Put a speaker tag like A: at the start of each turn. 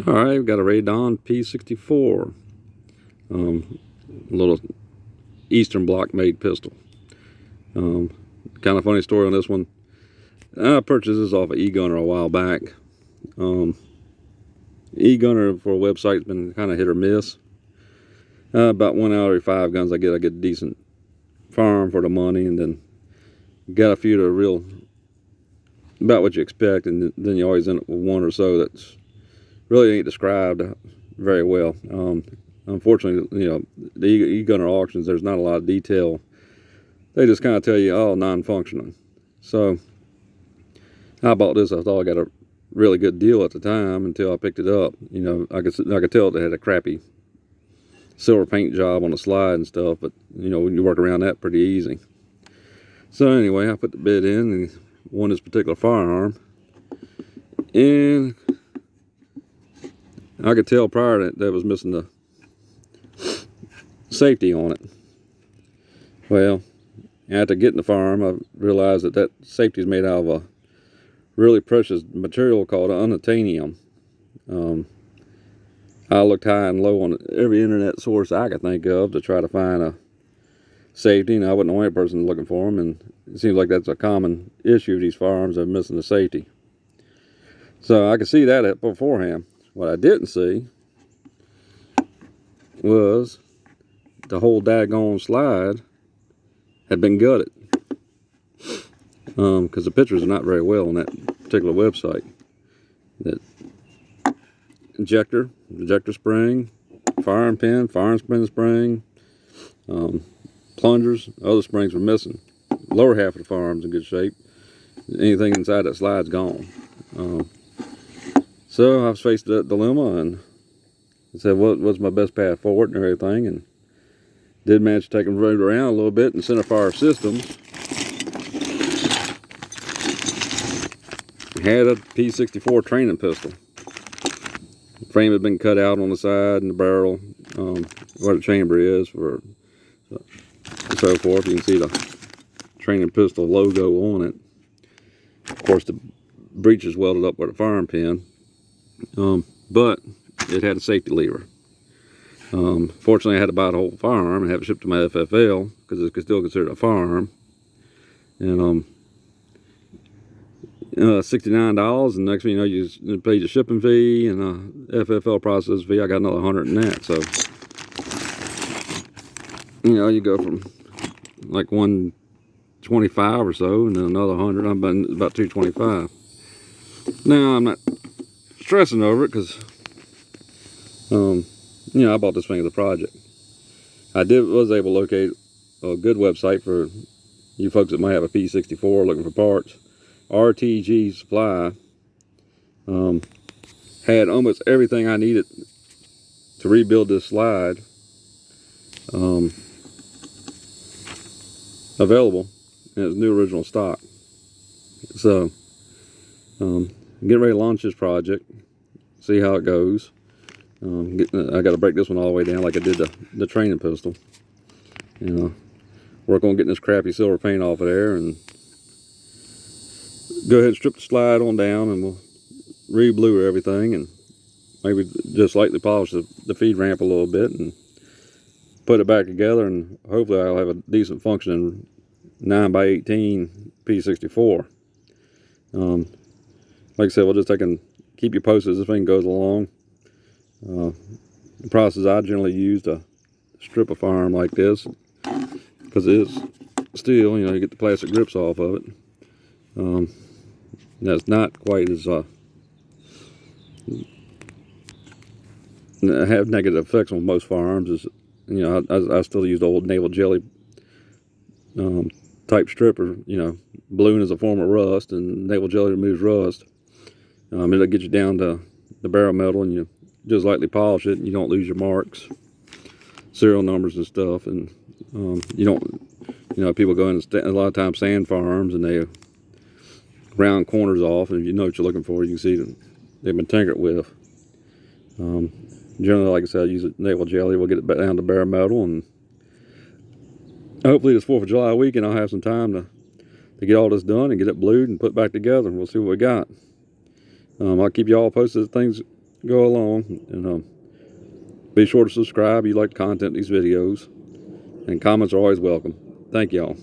A: Alright, we've got a Radom P-64. Little Eastern Bloc made pistol. Kind of funny story on this one. I purchased this off of eGunner a while back. eGunner for a website has been kind of hit or miss. About 1 out of every 5 guns I get a decent firearm for the money, and then got a few that are real about what you expect, and then you always end up with one or so that's really ain't described very well. Unfortunately, you know, the eGunner auctions, there's not a lot of detail. They just kind of tell you, oh, non-functioning. So I bought this. I thought I got a really good deal at the time until I picked it up. You know, I could tell they had a crappy silver paint job on the slide and stuff, but you know, you work around that pretty easy. So anyway, I put the bid in and won this particular firearm, and I could tell prior that that was missing the safety on it. Well, after getting the firearm, I realized that that safety is made out of a really precious material called unobtainium. I looked high and low on every internet source I could think of to try to find a safety, and I wasn't the only person looking for them, and it seems like that's a common issue of these firearms, of missing the safety. So I could see that beforehand. What I didn't see was the whole daggone slide had been gutted, because the pictures are not very well on that particular website. That ejector spring, firearm pin, firearm spring, plungers, other springs were missing. Lower half of the firearm's in good shape. Anything inside that slide's gone. So I was faced that dilemma and said, what's my best path forward and everything, and did manage to take them right around a little bit in Center Fire Systems. Had a P-64 training pistol. The frame had been cut out on the side and the barrel, where the chamber is, for so forth. You can see the training pistol logo on it. Of course, the breech is welded up with a firearm pin, but it had a safety lever. Fortunately, I had to buy the whole firearm and have it shipped to my FFL because it's still considered a firearm. And $69, and next thing you know, you pay the shipping fee and FFL process fee. I got another 100 in that. So you know, you go from like 125 or so, and then another 100. I'm about 225. Now I'm not stressing over it because you know, I bought this thing as a project. I was able to locate a good website for you folks that might have a P-64 looking for parts. RTG Supply had almost everything I needed to rebuild this slide available, and it was new original stock. So getting ready to launch this project, see how it goes. I got to break this one all the way down like I did the training pistol. You know, work on getting this crappy silver paint off of there, and go ahead and strip the slide on down, and we'll re-blue everything, and maybe just lightly polish the feed ramp a little bit, and put it back together, and hopefully I'll have a decent functioning 9x18 P-64. Like I said, we'll just keep you posted as this thing goes along. The process I generally use to strip a firearm like this, because it is steel, you know, you get the plastic grips off of it. That's not quite as have negative effects on most firearms. As you know, I still use the old naval jelly type stripper. You know, balloon is a form of rust, and naval jelly removes rust. It'll get you down to the barrel metal, and you just lightly polish it, and you don't lose your marks, serial numbers and stuff. And you don't, you know, people go in and a lot of times sand firearms, and they round corners off, and if you know what you're looking for, you can see that they've been tinkered with. Generally, like I said, I use naval jelly. We'll get it back down to bare metal, and hopefully this 4th of July weekend I'll have some time to get all this done and get it blued and put back together, and we'll see what we got. I'll keep you all posted as things go along. And be sure to subscribe if you like the content of these videos. And comments are always welcome. Thank y'all.